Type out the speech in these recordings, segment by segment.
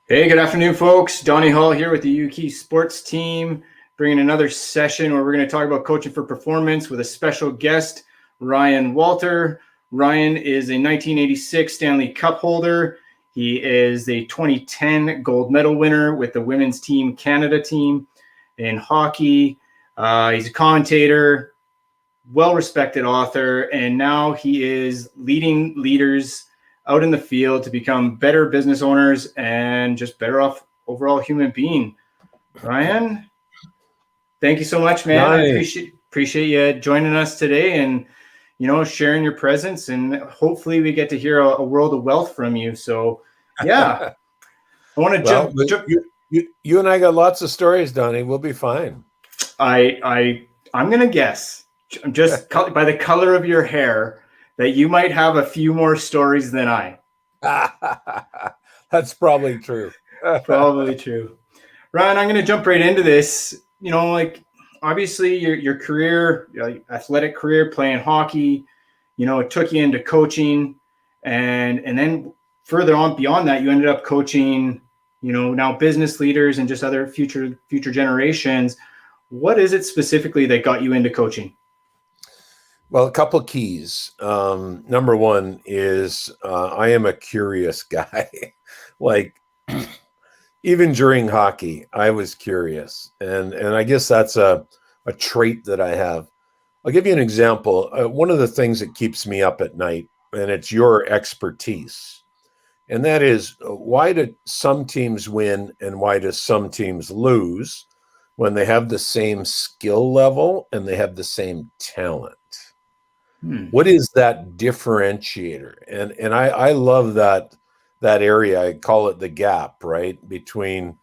Hey, good afternoon, folks. Donnie Hall here with the YouEQ sports team, bringing another session where we're going to talk about coaching for performance with a special guest, Ryan Walter. Ryan is a 1986 Stanley Cup holder. He is a 2010 gold medal winner with the women's team Canada team in hockey. He's a commentator, well-respected author, and now he is leading leaders out in the field to become better business owners and just better off overall human being. Ryan, thank you so much, man. Nice. I appreciate you joining us today and sharing your presence, and hopefully we get to hear a world of wealth from you. So yeah, I want to jump. You and I got lots of stories, Donnie. We'll be fine. I'm gonna guess, just by the color of your hair, that you might have a few more stories than I. That's probably true. Probably true. Ryan, I'm going to jump right into this. Obviously your career, athletic career, playing hockey, it took you into coaching, and then further on beyond that, you ended up coaching, now business leaders and just other future generations. What is it specifically that got you into coaching? Well, a couple of keys. Number one is I am a curious guy. Like even during hockey, I was curious, and I guess that's a trait that I have. I'll give you an example. One of the things that keeps me up at night, and it's your expertise, and that is why do some teams win and why do some teams lose when they have the same skill level and they have the same talent? What is that differentiator? And I love that area. I call it the gap, right? Between,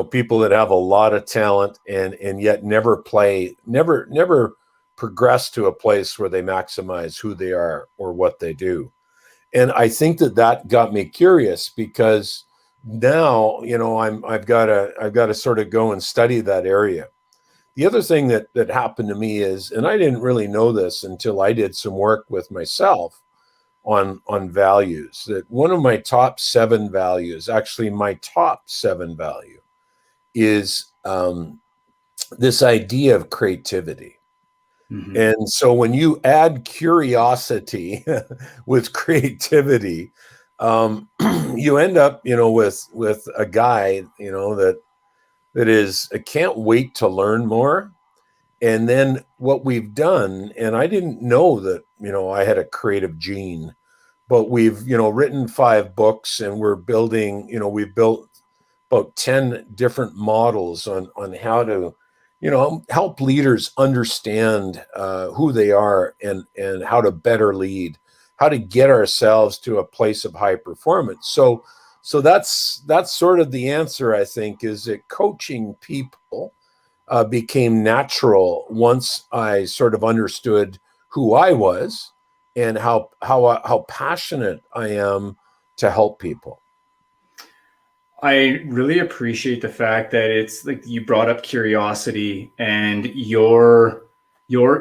people that have a lot of talent and yet never progress to a place where they maximize who they are or what they do. And I think that got me curious because now, I've got to sort of go and study that area. The other thing that happened to me is, and I didn't really know this until I did some work with myself on values, that one of my top 7 values, actually my top 7 value, is this idea of creativity. Mm-hmm. And so when you add curiosity with creativity, you end up, with a guy, that is, I can't wait to learn more. And then what we've done, and I didn't know that, I had a creative gene, but we've, written 5 books and we're building, we've built about 10 different models on how to, help leaders understand who they are and how to better lead, how to get ourselves to a place of high performance. So that's sort of the answer, I think, is that coaching people became natural once I sort of understood who I was and how passionate I am to help people. I really appreciate the fact that it's like you brought up curiosity and your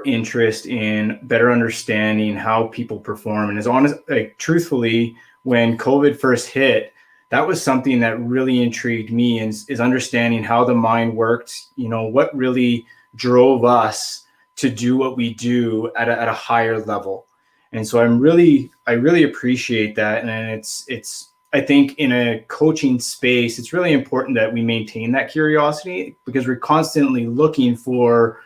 interest in better understanding how people perform. And as honest, truthfully, when COVID first hit, that was something that really intrigued me, is understanding how the mind worked, what really drove us to do what we do at a higher level. And so I really appreciate that. And it's, I think in a coaching space, it's really important that we maintain that curiosity, because we're constantly looking for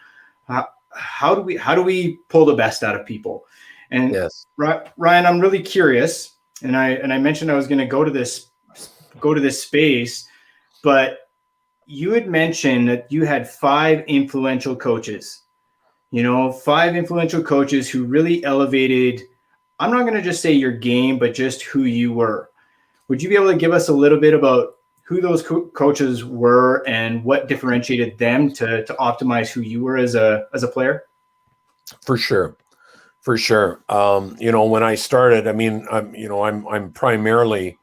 how do we pull the best out of people. And yes, Ryan, I'm really curious. And I mentioned I was going to go to this space, but you had mentioned that you had 5 influential coaches, 5 influential coaches who really elevated, I'm not going to just say your game, but just who you were. Would you be able to give us a little bit about who those coaches were and what differentiated them to optimize who you were as a player? For sure. When I started, I'm primarily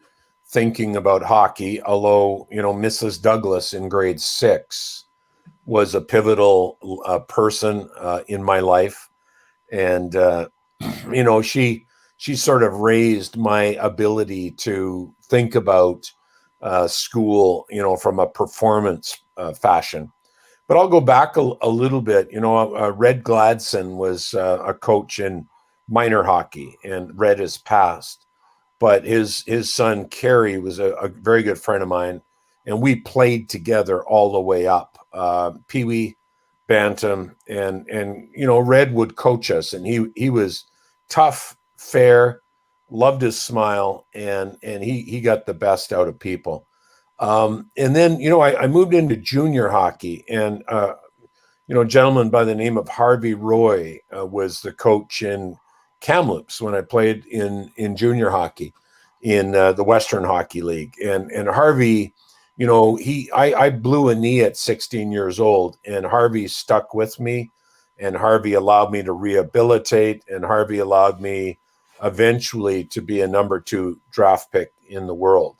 thinking about hockey, although, Mrs. Douglas in grade 6 was a pivotal person in my life. And, she sort of raised my ability to think about school, from a performance fashion. But I'll go back a little bit. Red Gladson was a coach in minor hockey, and Red has passed. But his son Kerry was a very good friend of mine, and we played together all the way up, Pee Wee, Bantam, and Red would coach us, and he was tough, fair, loved his smile, and he got the best out of people. And then I moved into junior hockey, and a gentleman by the name of Harvey Roy was the coach in Kamloops when I played in junior hockey in the Western Hockey League. And Harvey, I blew a knee at 16 years old, and Harvey stuck with me, and Harvey allowed me to rehabilitate, and Harvey allowed me eventually to be a number 2 draft pick in the world.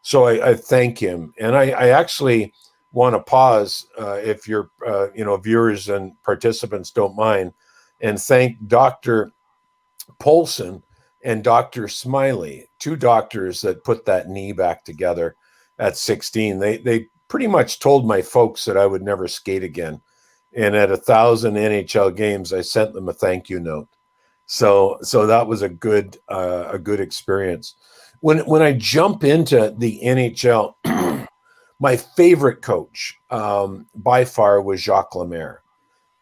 So I thank him. And I actually want to pause, if your viewers and participants don't mind, and thank Dr. Polson and Dr. Smiley, 2 doctors that put that knee back together at 16. They pretty much told my folks that I would never skate again. And at 1,000 NHL games, I sent them a thank you note. So that was a good experience. When I jump into the NHL, my favorite coach by far was Jacques Lemaire.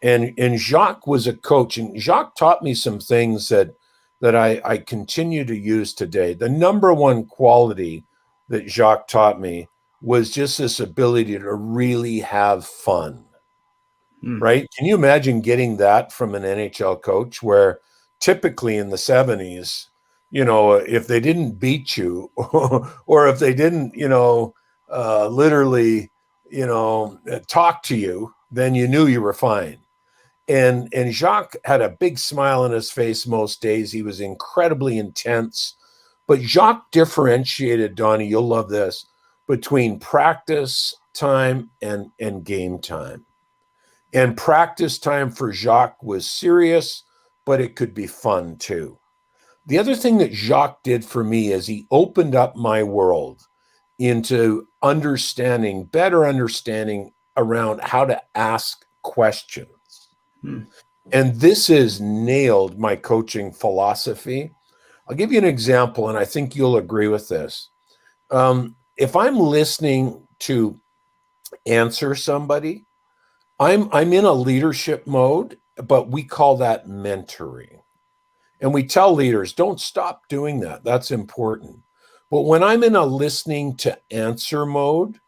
And Jacques was a coach, and Jacques taught me some things that I continue to use today. The number one quality that Jacques taught me was just this ability to really have fun, right? Can you imagine getting that from an NHL coach, where typically in the 70s, if they didn't beat you or if they didn't, literally, talk to you, then you knew you were fine. And Jacques had a big smile on his face most days. He was incredibly intense. But Jacques differentiated, Donnie, you'll love this, between practice time and game time. And practice time for Jacques was serious, but it could be fun too. The other thing that Jacques did for me is he opened up my world into better understanding around how to ask questions. And this has nailed my coaching philosophy. I'll give you an example, and I think you'll agree with this. If I'm listening to answer somebody, I'm in a leadership mode, but we call that mentoring. And we tell leaders, don't stop doing that. That's important. But when I'm in a listening to answer mode,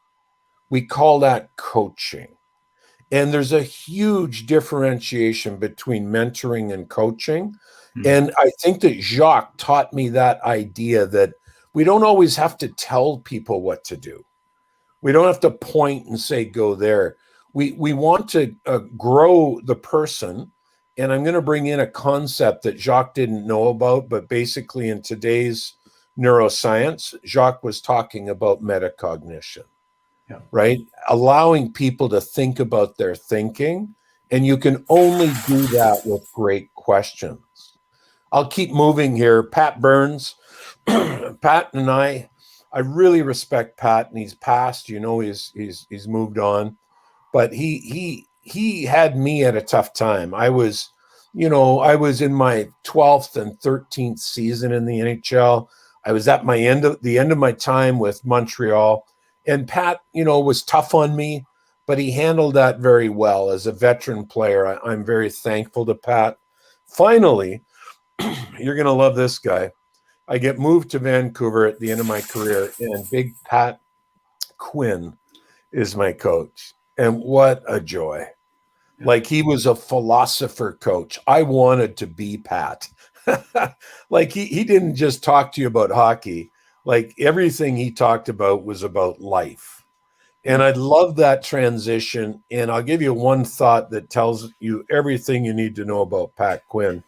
we call that coaching. And there's a huge differentiation between mentoring and coaching. And I think that Jacques taught me that idea that we don't always have to tell people what to do. We don't have to point and say, go there. We want to grow the person. And I'm going to bring in a concept that Jacques didn't know about, but basically in today's neuroscience, Jacques was talking about metacognition. Yeah. Right? Allowing people to think about their thinking. And you can only do that with great questions. I'll keep moving here. Pat Burns, Pat and I really respect Pat, and he's passed, he's moved on, but he had me at a tough time. I was in my 12th and 13th season in the NHL. I was at the end of my time with Montreal. And Pat, was tough on me, but he handled that very well as a veteran player. I'm very thankful to Pat. Finally, you're going to love this guy. I get moved to Vancouver at the end of my career, and Big Pat Quinn is my coach. And what a joy. Like, he was a philosopher coach. I wanted to be Pat. Like, he didn't just talk to you about hockey. Like, everything he talked about was about life. And I love that transition. And I'll give you one thought that tells you everything you need to know about Pat Quinn.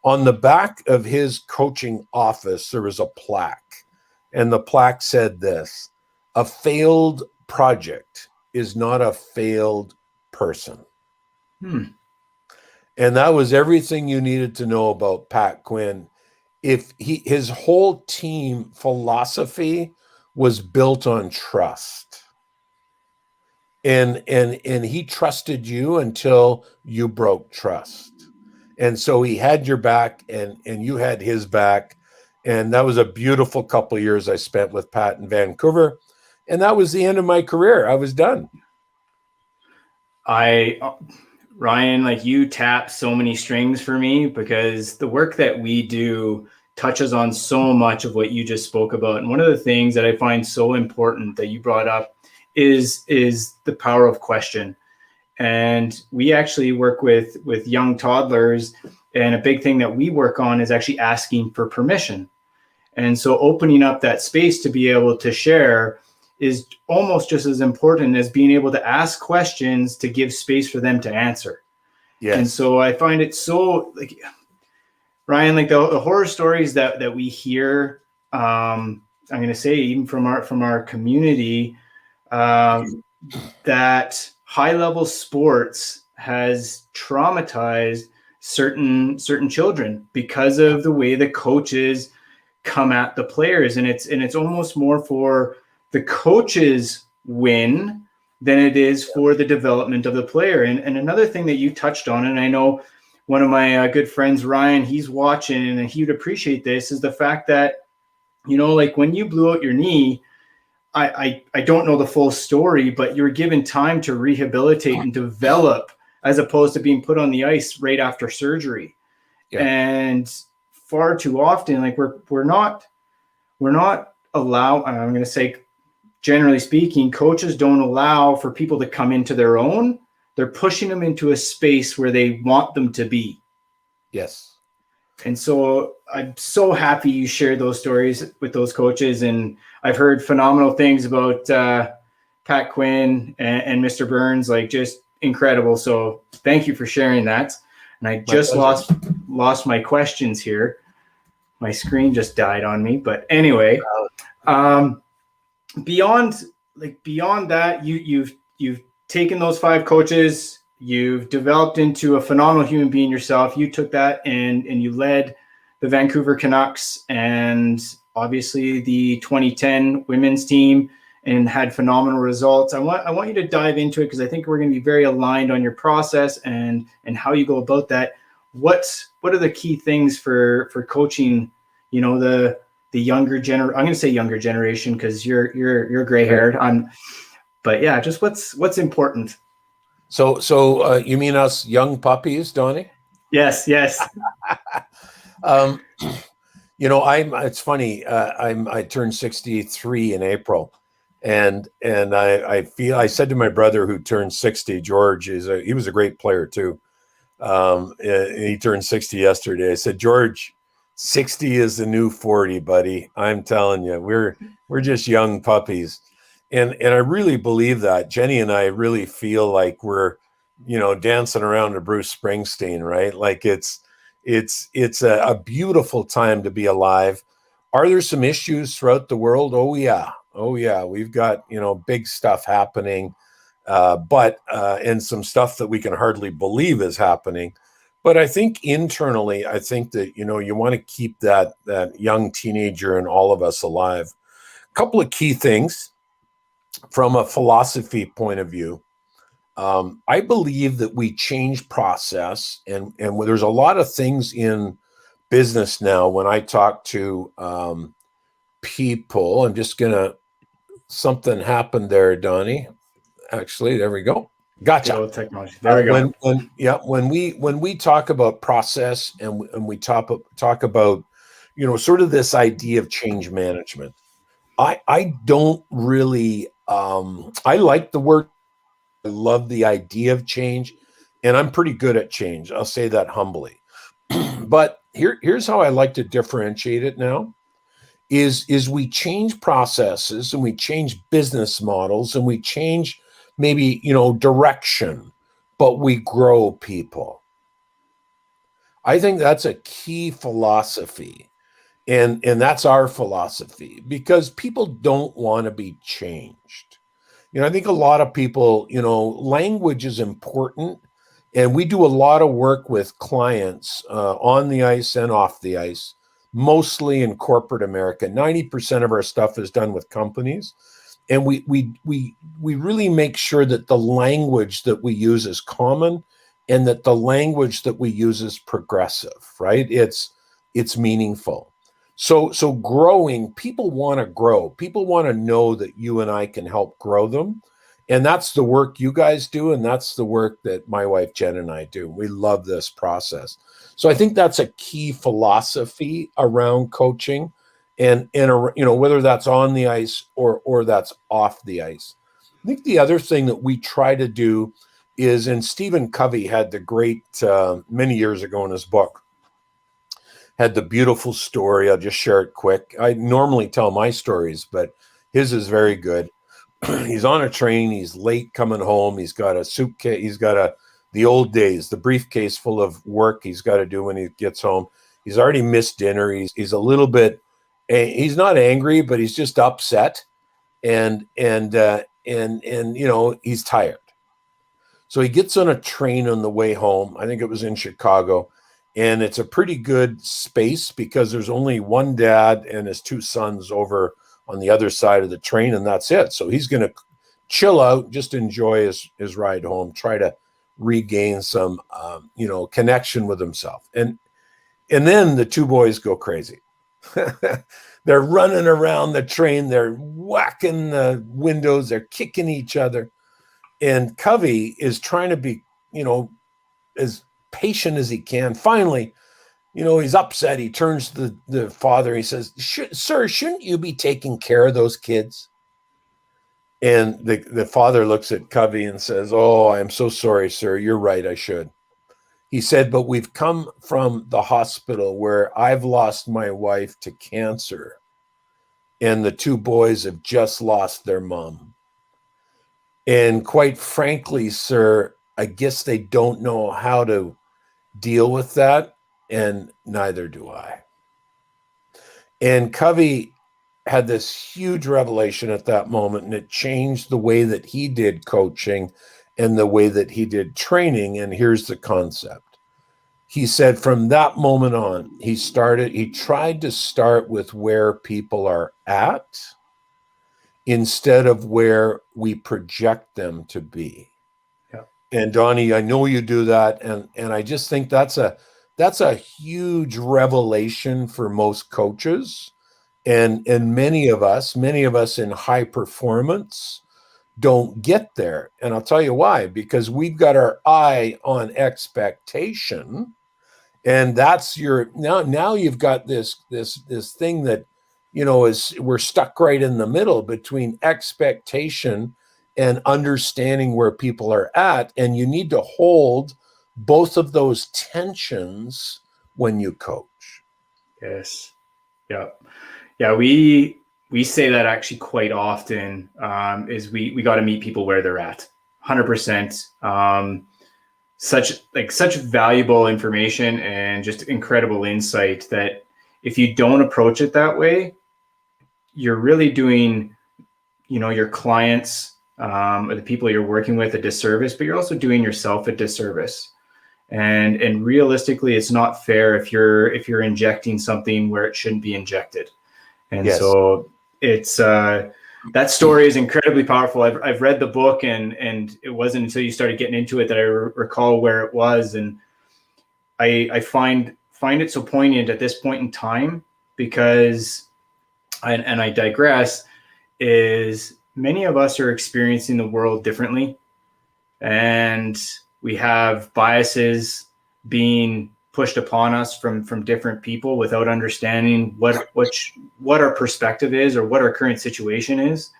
On the back of his coaching office, there was a plaque. And the plaque said this: a failed project is not a failed person. And that was everything you needed to know about Pat Quinn. His whole team philosophy was built on trust. And he trusted you until you broke trust. And so he had your back, and you had his back. And that was a beautiful couple of years I spent with Pat in Vancouver. And that was the end of my career. I was done. Ryan, like, you tap so many strings for me, because the work that we do touches on so much of what you just spoke about. And one of the things that I find so important that you brought up is the power of question. And we actually work with young toddlers, and a big thing that we work on is actually asking for permission. And so opening up that space to be able to share is almost just as important as being able to ask questions to give space for them to answer. Yes. And so I find it so, like, Ryan, like the horror stories that we hear, I'm going to say even from our community, that high-level sports has traumatized certain children because of the way the coaches come at the players, and it's almost more for the coaches win than it is for the development of the player. And another thing that you touched on, and I know one of my good friends, Ryan, he's watching and he would appreciate this, is the fact that, you know, like when you blew out your knee, I don't know the full story, but you were given time to rehabilitate and develop, as opposed to being put on the ice right after surgery. Yeah. And far too often, like we're not allowed, I'm going to say, generally speaking, coaches don't allow for people to come into their own. They're pushing them into a space where they want them to be. Yes. And so I'm so happy you shared those stories with those coaches. And I've heard phenomenal things about Pat Quinn and Mr. Burns, like just incredible. So thank you for sharing that. And I just lost my questions here. My screen just died on me. But anyway, beyond that, you've taken those 5 coaches, you've developed into a phenomenal human being yourself. You took that and you led the Vancouver Canucks and obviously the 2010 women's team and had phenomenal results. I want you to dive into it, because I think we're going to be very aligned on your process and how you go about that. What are the key things for coaching, you know, the younger I'm going to say younger generation, because you're gray haired. But yeah, just what's important. So you mean us young puppies, Donnie? Yes. You know, it's funny. I turned 63 in April, and I said to my brother who turned 60, George, he was a great player too. He turned 60 yesterday. I said, George, 60 is the new 40, buddy. I'm telling you, we're just young puppies. And I really believe that. Jenny and I really feel like we're, you know, dancing around to Bruce Springsteen, right? Like it's a beautiful time to be alive. Are there some issues throughout the world? Oh yeah. We've got, you know, big stuff happening, but some stuff that we can hardly believe is happening. But I think internally, I think that, you know, you want to keep that young teenager in all of us alive. A couple of key things from a philosophy point of view. I believe that we change process, and there's a lot of things in business now. When I talk to people, I'm just gonna, something happened there, Donnie. Actually, there we go. Gotcha. Technology. There we go. When we talk about process and we talk about, you know, sort of this idea of change management, I don't really I like the word. I love the idea of change, and I'm pretty good at change. I'll say that humbly. But here's how I like to differentiate it now is we change processes and we change business models and we change maybe, you know, direction, but we grow people. I think that's a key philosophy. And that's our philosophy, because people don't want to be changed. You know, I think a lot of people, you know, language is important, and we do a lot of work with clients on the ice and off the ice mostly in corporate America. 90% of our stuff is done with companies. And we really make sure that the language that we use is common and that the language that we use is progressive, right? It's meaningful. So growing, people want to grow. People want to know that you and I can help grow them. And that's the work you guys do. And that's the work that my wife, Jen, and I do. We love this process. So I think that's a key philosophy around coaching and whether that's on the ice or that's off the ice. I think the other thing that we try to do is, and Stephen Covey had the great, many years ago in his book, had the beautiful story. I'll just share it quick. I normally tell my stories, but his is very good. He's on a train. He's late coming home. He's got a suitcase. He's got the old days, the briefcase full of work he's got to do when he gets home. He's already missed dinner. He's a little bit, he's not angry, but he's just upset. And he's tired. So he gets on a train on the way home. I think it was in Chicago. And it's a pretty good space because there's only one dad and his two sons over on the other side of the train, and that's it. So he's going to chill out, just enjoy his ride home, try to regain some, connection with himself. And then the two boys go crazy. They're running around the train. They're whacking the windows. They're kicking each other. And Covey is trying to be, as patient as he can. Finally, he's upset. He turns to the father. He says, "Sir, shouldn't you be taking care of those kids?" And the father looks at Covey and says, "Oh, I'm so sorry, sir. You're right. I should." He said, "But we've come from the hospital where I've lost my wife to cancer, and the two boys have just lost their mom. And quite frankly, sir, I guess they don't know how to deal with that, and neither do I." And Covey had this huge revelation at that moment, and it changed the way that he did coaching and the way that he did training. And here's the concept. He said from that moment on, he tried to start with where people are at instead of where we project them to be. Yeah. And Donnie, I know you do that. And I just think that's a huge revelation for most coaches. And many of us in high performance don't get there. And I'll tell you why, because we've got our eye on expectation. And that's now you've got this thing that, we're stuck right in the middle between expectation and understanding where people are at. And you need to hold both of those tensions when you coach. Yes. Yeah. Yeah. We say that actually quite often, is we got to meet people where they're at 100%. Such valuable information and just incredible insight that if you don't approach it that way, you're really doing, your clients, or the people you're working with a disservice, but you're also doing yourself a disservice. And realistically, it's not fair if you're injecting something where it shouldn't be injected. And yes. So it's that story is incredibly powerful. I've read the book, and it wasn't until you started getting into it that I recall where it was. And I find it so poignant at this point in time because, and I digress, is many of us are experiencing the world differently, and we have biases being pushed upon us from different people without understanding what our perspective is or what our current situation is.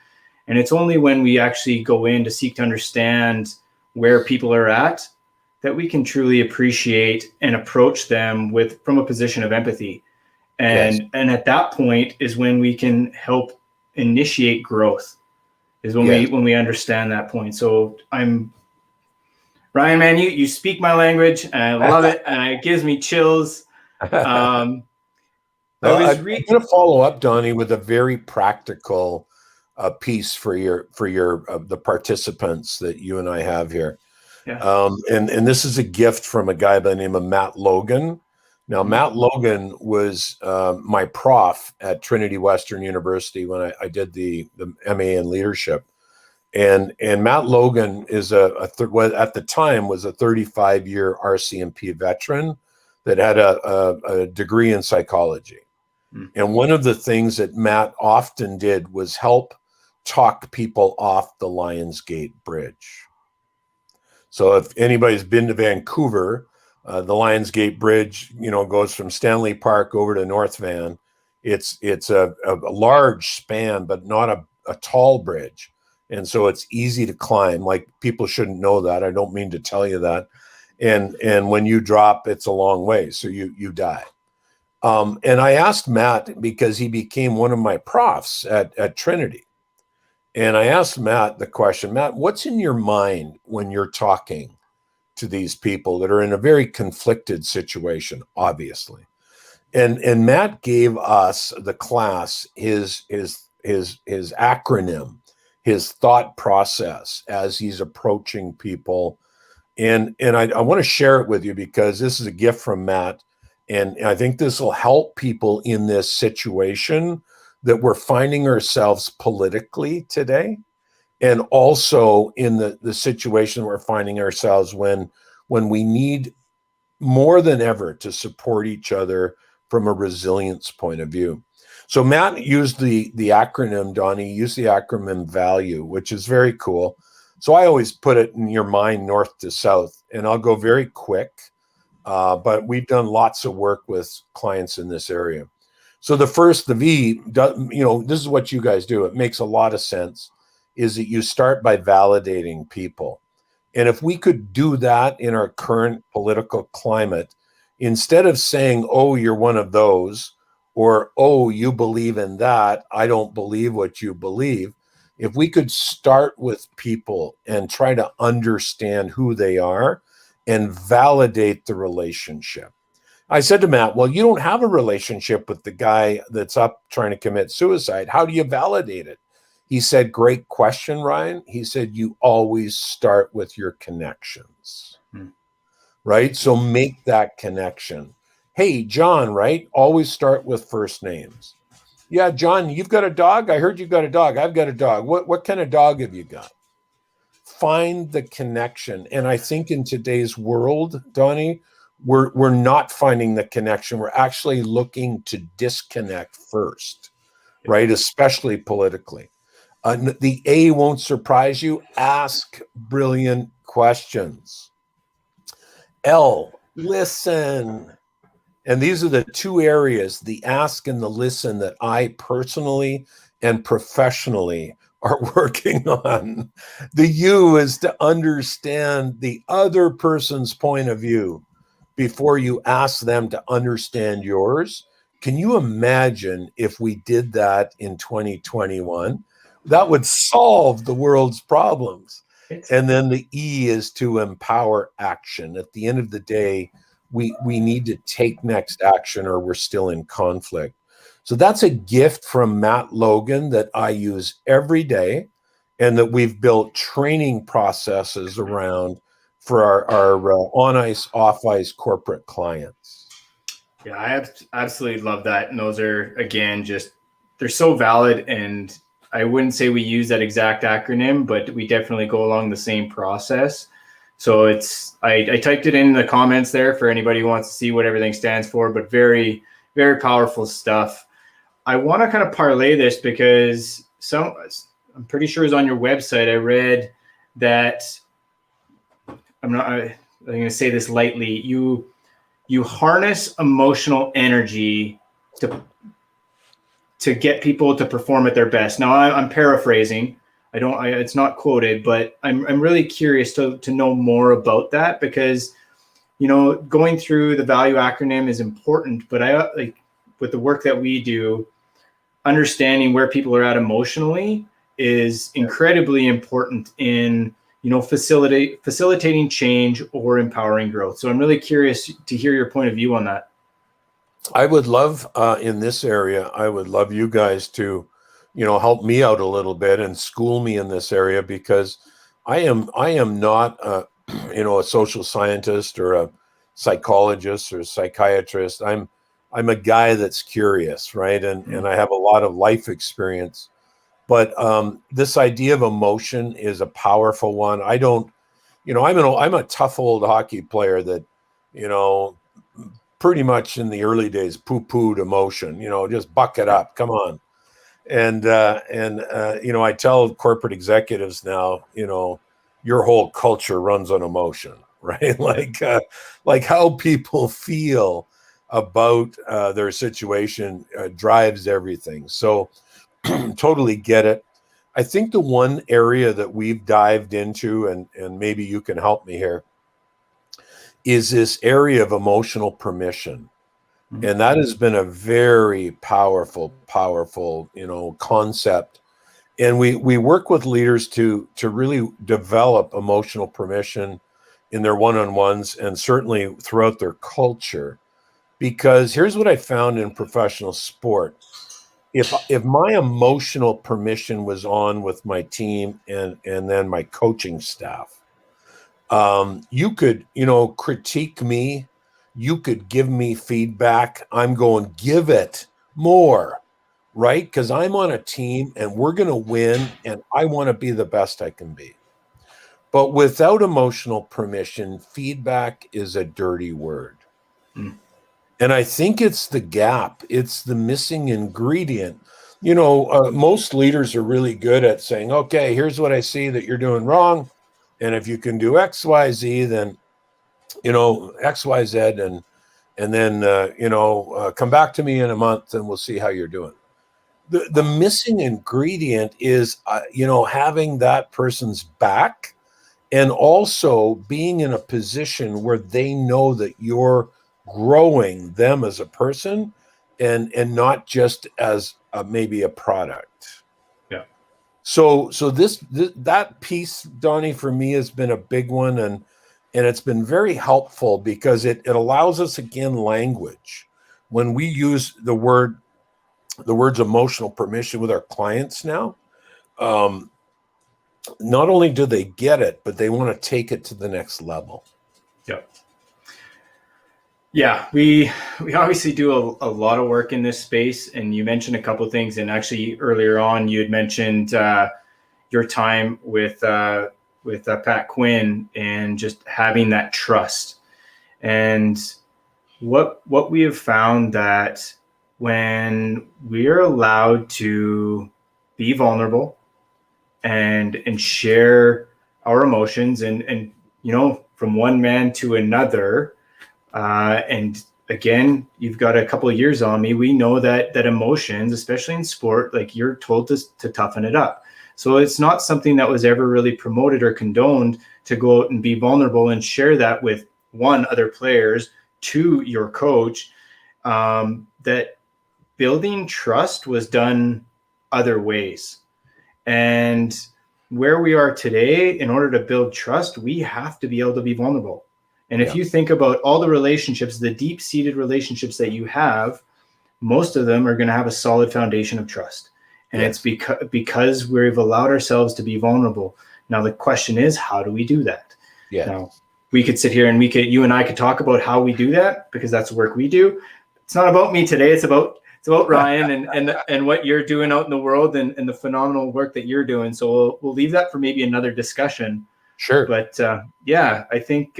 And it's only when we actually go in to seek to understand where people are at that we can truly appreciate and approach them from a position of empathy. And yes. And at that point is when we can help initiate growth, is when yes. we understand that point. So Ryan, man, you speak my language, and I love it, and it gives me chills. I'm going to follow up, Donnie, with a very practical piece for the participants that you and I have here. Yeah. And this is a gift from a guy by the name of Matt Logan. Now, Matt Logan was my prof at Trinity Western University when I did the MA in leadership. And Matt Logan is at the time was a 35-year RCMP veteran that had a degree in psychology. And one of the things that Matt often did was help talk people off the Lionsgate Bridge. So if anybody's been to Vancouver, the Lionsgate Bridge, goes from Stanley Park over to North Van. It's a large span, but not a tall bridge. And so it's easy to climb. Like, people shouldn't know that. I don't mean to tell you that. And when you drop, it's a long way. So you die. And I asked Matt, because he became one of my profs at Trinity. And I asked Matt the question, Matt, what's in your mind when you're talking to these people that are in a very conflicted situation, obviously? And Matt gave us, the class, his acronym, his thought process as he's approaching people. And I want to share it with you because this is a gift from Matt. And I think this will help people in this situation that we're finding ourselves politically today. And also in the situation we're finding ourselves when we need more than ever to support each other from a resilience point of view. So Matt used the acronym, Donnie, used the acronym VALUE, which is very cool. So I always put it in your mind north to south, and I'll go very quick. But we've done lots of work with clients in this area. So the V, this is what you guys do. It makes a lot of sense, is that you start by validating people. And if we could do that in our current political climate, instead of saying, oh, you're one of those, or, oh, you believe in that, I don't believe what you believe. If we could start with people and try to understand who they are and validate the relationship. I said to Matt, well, you don't have a relationship with the guy that's up trying to commit suicide. How do you validate it? He said, great question, Ryan. He said, you always start with your connections, right? So make that connection. Hey, John, right? Always start with first names. Yeah, John, you've got a dog? I heard you've got a dog. I've got a dog. What kind of dog have you got? Find the connection. And I think in today's world, Donnie, we're not finding the connection. We're actually looking to disconnect first, right? Especially politically. The A won't surprise you. Ask brilliant questions. L, listen. And these are the two areas, the ask and the listen, that I personally and professionally are working on. The U is to understand the other person's point of view before you ask them to understand yours. Can you imagine if we did that in 2021? That would solve the world's problems. And then the E is to empower action. At the end of the day, we need to take next action, or we're still in conflict. So that's a gift from Matt Logan that I use every day, and that we've built training processes around for our on ice, off ice corporate clients. Yeah, I absolutely love that. And those are, again, they're so valid. And I wouldn't say we use that exact acronym, but we definitely go along the same process. So I typed it in the comments there for anybody who wants to see what everything stands for, but very, very powerful stuff. I want to kind of parlay this because I'm pretty sure it's on your website. I read that, I'm going to say this lightly. You harness emotional energy to get people to perform at their best. Now I'm paraphrasing. It's not quoted, but I'm really curious to know more about that, because, going through the value acronym is important, but with the work that we do, understanding where people are at emotionally is incredibly important in, facilitating change or empowering growth. So I'm really curious to hear your point of view on that. I would love in this area, I would love you guys to, help me out a little bit and school me in this area, because I am not, a social scientist or psychologist or psychiatrist. I'm a guy that's curious, right? And I have a lot of life experience. But this idea of emotion is a powerful one. I don't, I'm a tough old hockey player that, pretty much in the early days poo-pooed emotion, just buck it up, come on. And I tell corporate executives now, your whole culture runs on emotion, right? like how people feel about their situation drives everything. So totally get it. I think the one area that we've dived into, and maybe you can help me here, is this area of emotional permission. And that has been a very powerful, concept. And we work with leaders to really develop emotional permission in their one-on-ones and certainly throughout their culture. Because here's what I found in professional sport. If my emotional permission was on with my team and then my coaching staff, you could, critique me. You could give me feedback. I'm going, give it more, right? Because I'm on a team and we're going to win and I want to be the best I can be. But without emotional permission, feedback is a dirty word. And I think it's the gap. It's the missing ingredient. Most leaders are really good at saying, okay, here's what I see that you're doing wrong. And if you can do X, Y, Z, then, X, Y, Z, and then, come back to me in a month and we'll see how you're doing. The missing ingredient is, having that person's back and also being in a position where they know that you're growing them as a person and not just as maybe a product. Yeah. So that piece, Donnie, for me has been a big one, and it's been very helpful because it allows us, again, language. When we use the words emotional permission with our clients now, not only do they get it, but they want to take it to the next level. Yeah, we obviously do a lot of work in this space, and you mentioned a couple of things. And actually, earlier on, you had mentioned your time with Pat Quinn and just having that trust. And what we have found that when we're allowed to be vulnerable and share our emotions, and from one man to another. And again, you've got a couple of years on me. We know that emotions, especially in sport, like you're told to toughen it up. So it's not something that was ever really promoted or condoned to go out and be vulnerable and share that with other players, to your coach. That building trust was done other ways. And where we are today, in order to build trust, we have to be able to be vulnerable. And if you think about all the relationships, the deep-seated relationships that you have, most of them are going to have a solid foundation of trust. And it's because we've allowed ourselves to be vulnerable. Now, the question is, how do we do that? Yeah. Now, we could sit here and you and I could talk about how we do that, because that's the work we do. It's not about me today. It's about Ryan and what you're doing out in the world and the phenomenal work that you're doing. So we'll leave that for maybe another discussion. Sure. But I think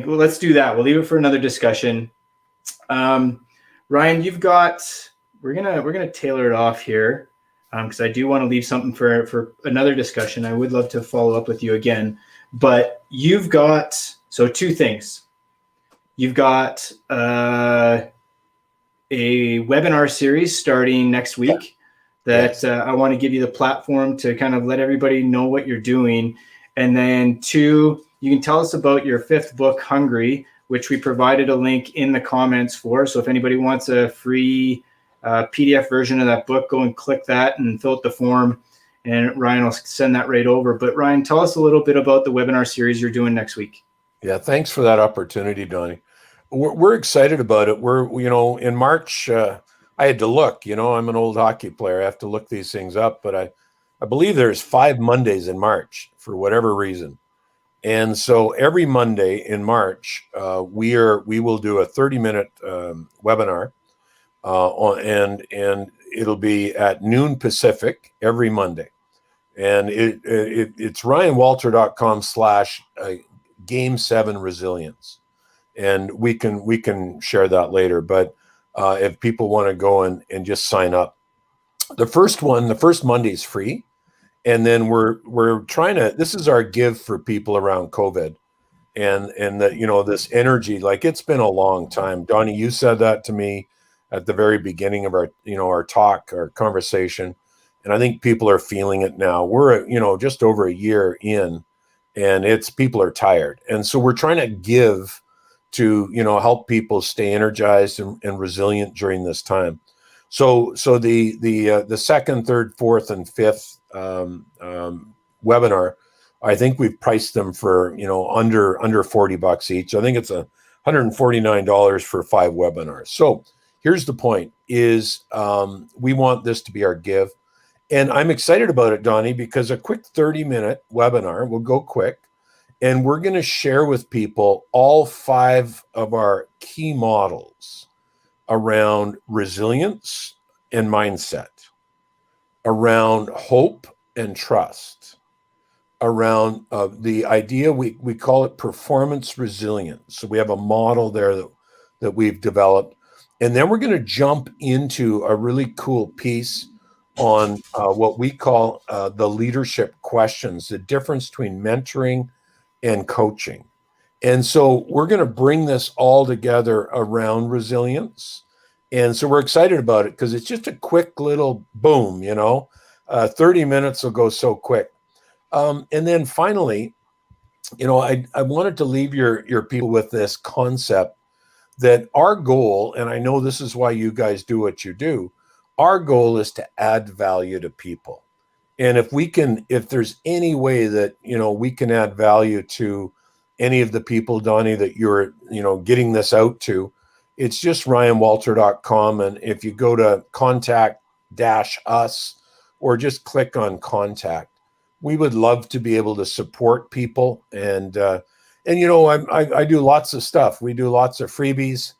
let's do that. We'll leave it for another discussion. Ryan, we're gonna tailor it off here, because I do want to leave something for another discussion. I would love to follow up with you again, but you've got two things. You've got a webinar series starting next week that I want to give you the platform to kind of let everybody know what you're doing, and then two, you can tell us about your fifth book, Hungry, which we provided a link in the comments for. So if anybody wants a free PDF version of that book, go and click that and fill out the form, and Ryan will send that right over. But Ryan, tell us a little bit about the webinar series you're doing next week. Yeah, thanks for that opportunity, Donnie. We're excited about it. We're, in March, I had to look, I'm an old hockey player. I have to look these things up, but I believe there's 5 Mondays in March for whatever reason. And so every Monday in March, we will do a 30-minute webinar, and it'll be at noon Pacific every Monday. And it's ryanwalter.com/game7resilience. And we can share that later. But if people want to go and just sign up, the first Monday is free. And then we're trying to, this is our give for people around COVID, and that, this energy, like, it's been a long time. Donnie, you said that to me at the very beginning of our conversation. And I think people are feeling it now. We're, just over a year in, and people are tired. And so we're trying to give to, help people stay energized and resilient during this time. So the second, third, fourth, and fifth webinar, I think we've priced them for, under $40 each. I think it's $149 for 5 webinars. So here's the point: is we want this to be our give, and I'm excited about it, Donnie, because a quick 30-minute webinar will go quick, and we're going to share with people all 5 of our key models around resilience and mindset, around hope and trust, around the idea, we call it performance resilience. So we have a model there that we've developed. And then we're going to jump into a really cool piece on what we call the leadership questions, the difference between mentoring and coaching. And so we're going to bring this all together around resilience. And so we're excited about it because it's just a quick little boom, 30 minutes will go so quick. And then finally, I wanted to leave your people with this concept that our goal, and I know this is why you guys do what you do, our goal is to add value to people. And if there's any way that, we can add value to any of the people, Donnie, that you're, getting this out to, it's just ryanwalter.com. And if you go to contact-us or just click on contact, we would love to be able to support people. And I do lots of stuff. We do lots of freebies.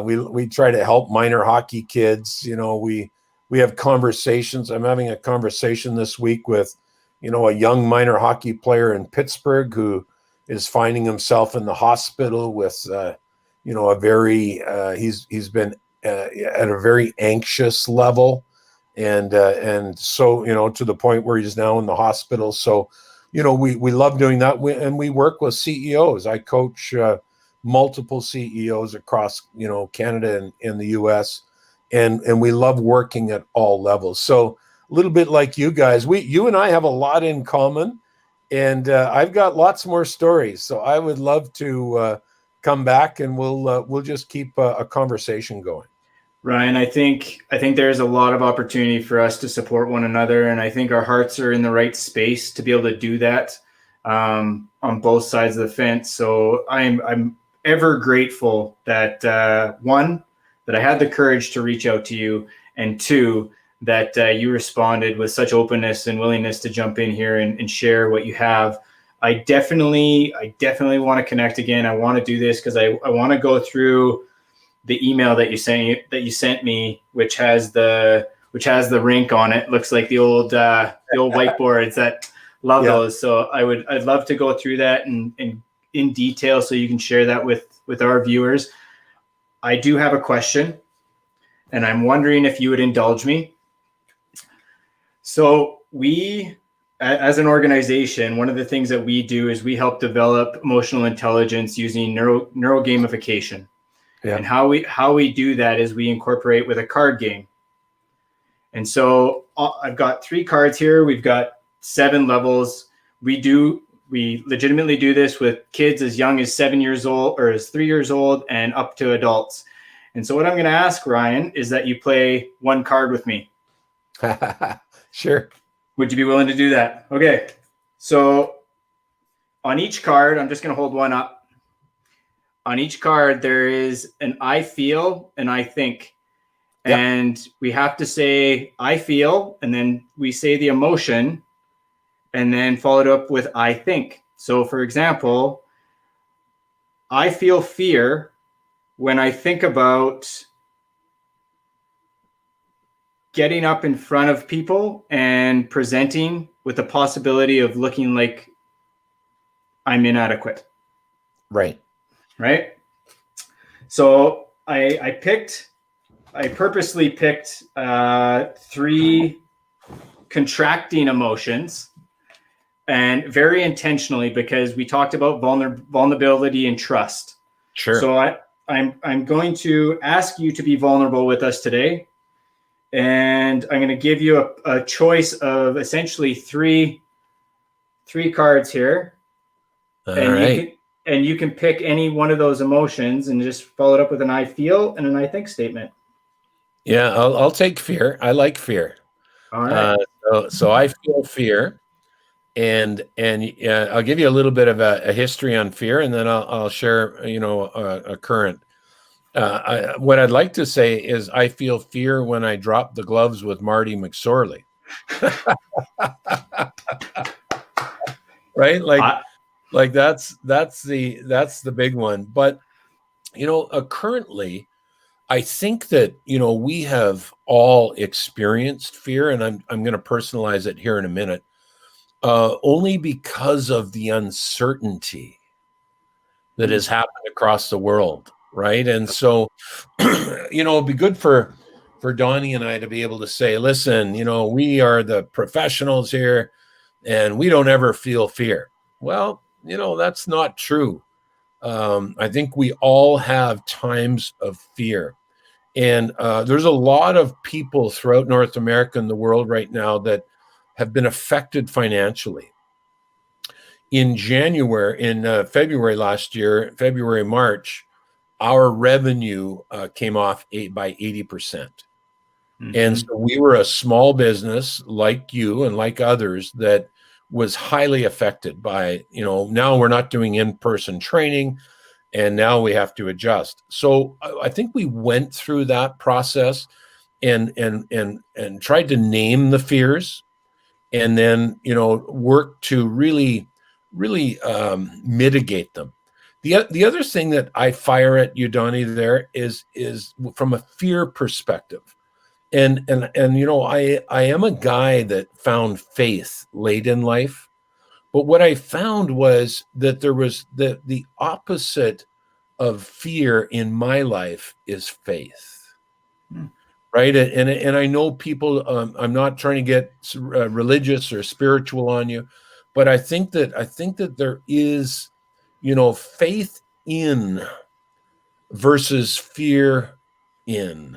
We try to help minor hockey kids. We have conversations. I'm having a conversation this week with, a young minor hockey player in Pittsburgh who is finding himself in the hospital with, he's been at a very anxious level. And so, to the point where he's now in the hospital. So, we love doing that. We work with CEOs. I coach multiple CEOs across, Canada and the US. And we love working at all levels. So a little bit like you guys, you and I have a lot in common, and I've got lots more stories. So I would love to come back, and we'll just keep a conversation going. Ryan, I think there's a lot of opportunity for us to support one another, and I think our hearts are in the right space to be able to do that on both sides of the fence. So I'm ever grateful that one, that I had the courage to reach out to you, and two, that you responded with such openness and willingness to jump in here and share what you have. I definitely want to connect again. I want to do this because I want to go through the email that you sent me, which has the rink on it. Looks like the old whiteboards. That love those. So I'd love to go through that and in detail so you can share that with our viewers. I do have a question, and I'm wondering if you would indulge me. So we, as an organization, one of the things that we do is we help develop emotional intelligence using neuro gamification. Yeah. And how we do that is we incorporate with a card game. And so I've got 3 cards here. We've got 7 levels. We legitimately do this with kids as young as 7 years old or as 3 years old and up to adults. And so what I'm going to ask, Ryan, is that you play 1 card with me. Sure. Would you be willing to do that? Okay. So on each card, I'm just going to hold one up. On each card, there is an I feel and I think. Yep. And we have to say I feel, and then we say the emotion, and then followed up with I think. So, for example, I feel fear when I think about getting up in front of people and presenting with the possibility of looking like I'm inadequate. Right. Right. So I purposely picked 3 contracting emotions, and very intentionally, because we talked about vulnerability and trust. Sure. So I'm going to ask you to be vulnerable with us today. And I'm going to give you a choice of essentially three cards here. All And right. you can pick any one of those emotions and just follow it up with an I feel and an I think statement. Yeah, I'll take fear. I like fear. All right. So I feel fear, and I'll give you a little bit of a history on fear, and then I'll share a current. What I'd like to say is I feel fear when I drop the gloves with Marty McSorley. Right? Like that's the big one. But currently, I think that we have all experienced fear, and I'm going to personalize it here in a minute. Only because of the uncertainty that has happened across the world, right? And so, it'd be good for Donnie and I to be able to say, listen, we are the professionals here, and we don't ever feel fear. Well, that's not true. I think we all have times of fear. And there's a lot of people throughout North America and the world right now that have been affected financially. In February last year, February, March, our revenue came off by 80%. Mm-hmm. And so we were a small business like you and like others that was highly affected by, now we're not doing in-person training, and now we have to adjust. So I think we went through that process and tried to name the fears, and then work to really mitigate them. The other thing that I fire at you, Donnie, there is from a fear perspective. And I am a guy that found faith late in life. But what I found was that there was the opposite of fear in my life is faith. Right. And I know people, I'm not trying to get religious or spiritual on you, but I think that there is, faith in versus fear in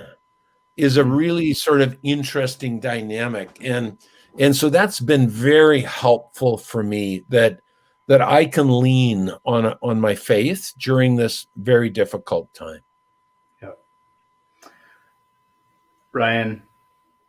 is a really sort of interesting dynamic. And so that's been very helpful for me that I can lean on my faith during this very difficult time. Yeah. Ryan,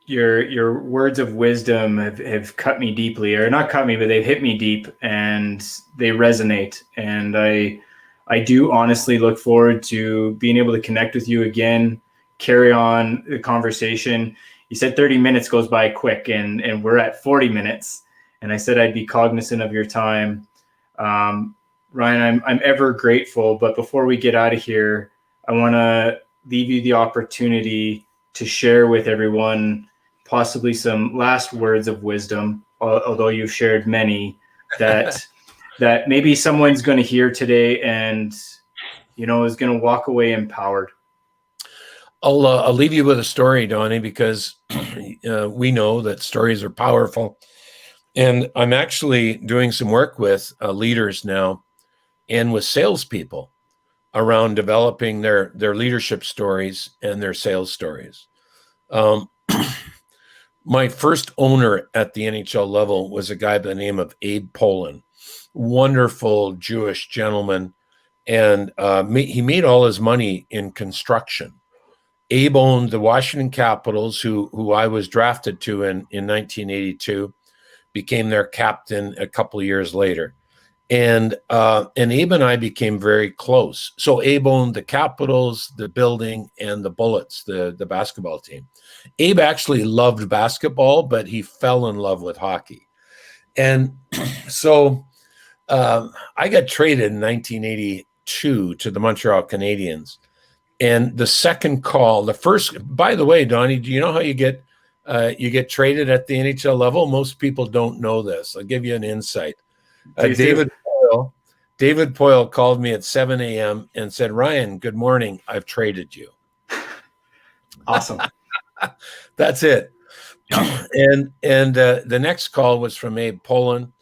your words of wisdom have cut me deeply, or not cut me, but they've hit me deep, and they resonate. And I do honestly look forward to being able to connect with you again, carry on the conversation. You said 30 minutes goes by quick, and we're at 40 minutes. And I said I'd be cognizant of your time. Ryan, I'm ever grateful. But before we get out of here, I want to leave you the opportunity to share with everyone possibly some last words of wisdom, although you've shared many, that maybe someone's going to hear today and is going to walk away empowered. I'll leave you with a story, Donnie, because we know that stories are powerful. And I'm actually doing some work with leaders now and with salespeople around developing their leadership stories and their sales stories. My first owner at the NHL level was a guy by the name of Abe Poland, wonderful Jewish gentleman. And he made all his money in construction. Abe owned the Washington Capitals, who I was drafted to in 1982, became their captain a couple of years later. And Abe and I became very close. So Abe owned the Capitals, the building, and the Bullets, the basketball team. Abe actually loved basketball, but he fell in love with hockey. And so I got traded in 1982 to the Montreal Canadiens. And the second call, the first, by the way, Donnie, do you know how you get traded at the NHL level? Most people don't know this. I'll give you an insight. David Poyle called me at 7 a.m. and said, Ryan, good morning. I've traded you. Awesome. That's it. And the next call was from Abe Poland.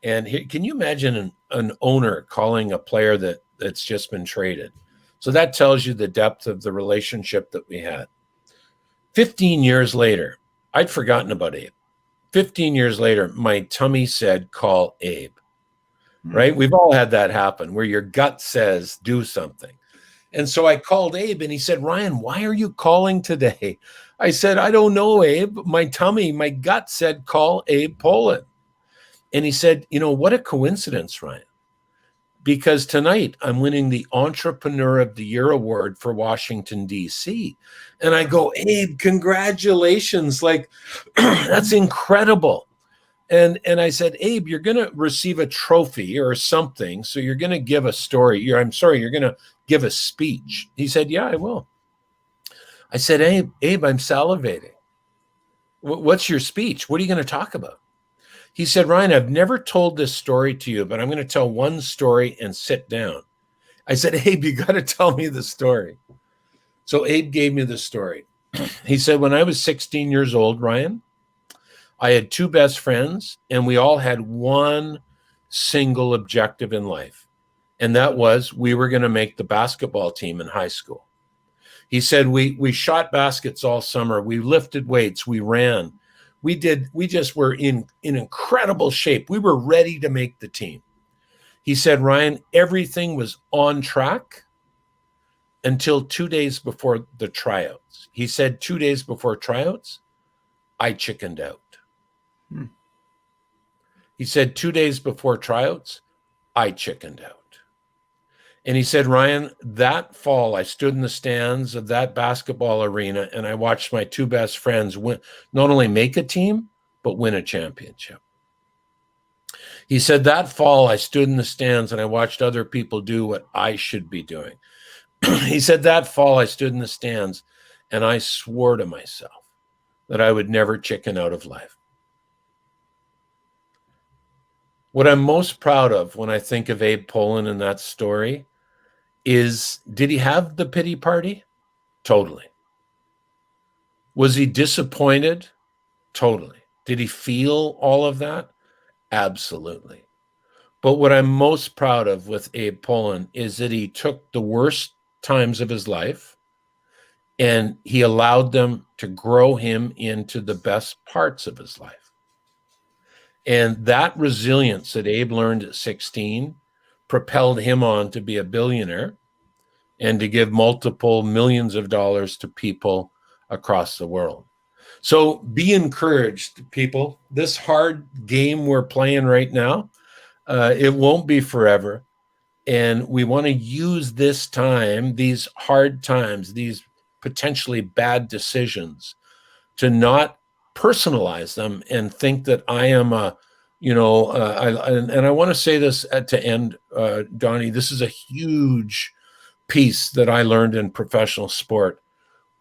And can you imagine an owner calling a player that's just been traded? So that tells you the depth of the relationship that we had. 15 years later, I'd forgotten about Abe. 15 years later, my tummy said, call Abe. Right? We've all had that happen where your gut says do something. And so I called Abe and he said, Ryan, why are you calling today? I said, I don't know, Abe. My gut said call Abe Poland. And he said, what a coincidence, Ryan. Because tonight I'm winning the Entrepreneur of the Year award for Washington, D.C. And I go, Abe, congratulations. Like, that's incredible. And I said, Abe, you're going to receive a trophy or something. So you're going to give a story. You're going to give a speech. He said, yeah, I will. I said, Abe, I'm salivating. What's your speech? What are you going to talk about? He said, Ryan, I've never told this story to you, but I'm going to tell one story and sit down. I said, Abe, you got to tell me the story. So Abe gave me the story. He said, when I was 16 years old, Ryan, I had two best friends, and we all had one single objective in life. And that was we were going to make the basketball team in high school. He said, we shot baskets all summer. We lifted weights. We ran. We just were in incredible shape. We were ready to make the team. He said, Ryan, everything was on track until 2 days before the tryouts. He said 2 days before tryouts, I chickened out. He said 2 days before tryouts, I chickened out. And he said, Ryan, that fall, I stood in the stands of that basketball arena and I watched my two best friends not only make a team, but win a championship. He said, that fall, I stood in the stands and I watched other people do what I should be doing. He said, that fall, I stood in the stands and I swore to myself that I would never chicken out of life. What I'm most proud of when I think of Abe Poland and that story is, did he have the pity party? Totally. Was he disappointed? Totally. Did he feel all of that? Absolutely. But what I'm most proud of with Abe Poland is that he took the worst times of his life and he allowed them to grow him into the best parts of his life. And that resilience that Abe learned at 16 propelled him on to be a billionaire and to give multiple millions of dollars to people across the world. So be encouraged, people. This hard game we're playing right now, it won't be forever. And we want to use this time, these hard times, these potentially bad decisions, to not personalize them and think that I am and I want to say this to end, Donnie, this is a huge piece that I learned in professional sport.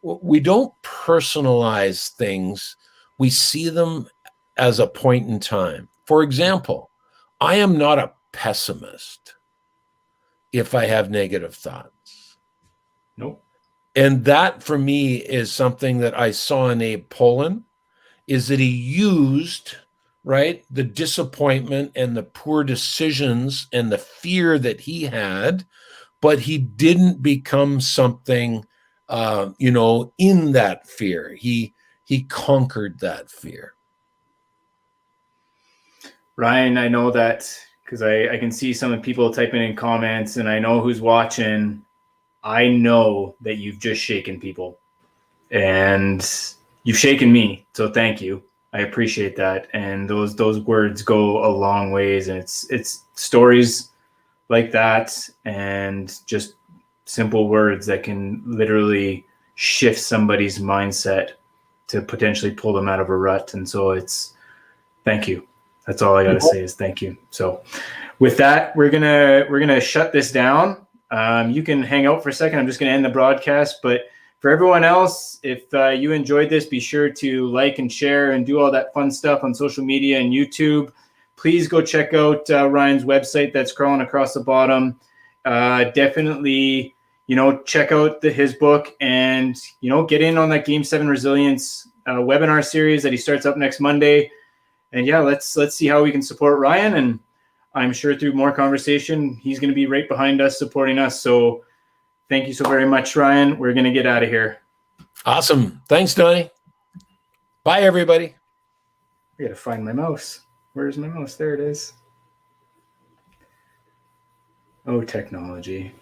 We don't personalize things. We see them as a point in time. For example, I am not a pessimist if I have negative thoughts. Nope. And that for me is something that I saw in Abe Poland, is that he used, right, the disappointment and the poor decisions and the fear that he had, but he didn't become something, in that fear. He conquered that fear. Ryan, I know that because I can see some of the people typing in comments and I know who's watching. I know that you've just shaken people and you've shaken me. So thank you. I appreciate that. And those words go a long ways. And it's stories like that and just simple words that can literally shift somebody's mindset to potentially pull them out of a rut. And so thank you. That's all I got to say is thank you. So with that, we're gonna shut this down. You can hang out for a second. I'm just gonna end the broadcast. But for everyone else, if you enjoyed this, be sure to like and share and do all that fun stuff on social media and YouTube. Please go check out Ryan's website that's scrolling across the bottom. Definitely, check out his book and, get in on that Game 7 Resilience webinar series that he starts up next Monday. And yeah, let's see how we can support Ryan. And I'm sure through more conversation, he's going to be right behind us, supporting us. So thank you so very much, Ryan. We're going to get out of here. Awesome. Thanks, Donnie. Bye, everybody. I got to find my mouse. Where's my mouse? There it is. Oh, technology.